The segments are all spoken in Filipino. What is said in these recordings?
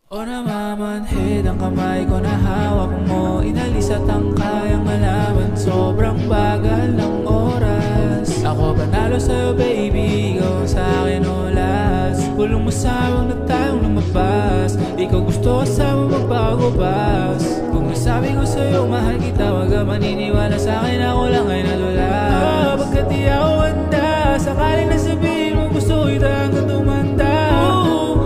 O namamanhid ang kamay ko na hawak mo, inalis at ang kayang malaman, sobrang bagal ng oras. Ako panalo sa'yo baby, ikaw ang sa'kin ulas. Kulong mo sa wag na tayong lumabas, ikaw gusto kasama magbago pas. Kung nasabi ko sa'yo mahal kita, wag ka maniniwala sa'kin, ako lang ay nadulas. Pagkat di ako handa, sakaling nasabihin mo gusto kita hanggang tumanda.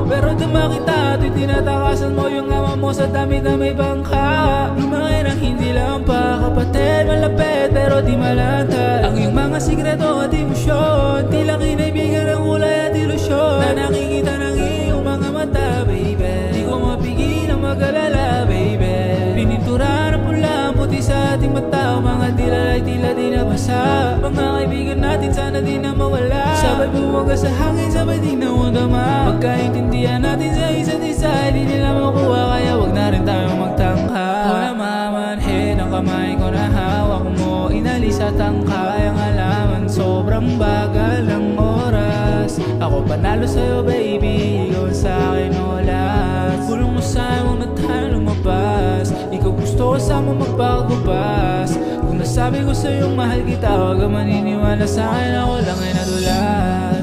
Pero tama kita, ito'y tinatakasan mo yung ama mo sa dami na may bangka. Lumayan ang hindi lang pa, kapatid malapit pero di malantad. Ang iyong mga sikreto at emosyon, tila kinaibigan ng kulay at ilusyon na nakikita ng iyong mga mata, baby. Di ko mapigil ang mag-alala, baby. Pinintura ng pula ang puti sa ating mata, mga dilalay tila di nabasa. Mga kaibigan natin sana di na mawala, sabay bumaga sa hangin, sabay di na undama. Pagkaintindihan natin sa isa't isa, di nila makuha, kaya wag na rin tayong magtangka. O namamanhid ang kamay ko na hawak mo, inalis at ang kayang alaman, sobrang bagal ng oras. Ako panalo sa'yo baby, ikaw ang sa'kin ulas. Kulong mo sa'yo wag na tayo lumabas, ikaw gusto kasama magbago pas. Kung nasabi ko sa'yo mahal kita, wag ka maniniwala sa'kin, ako lang ay nadulas.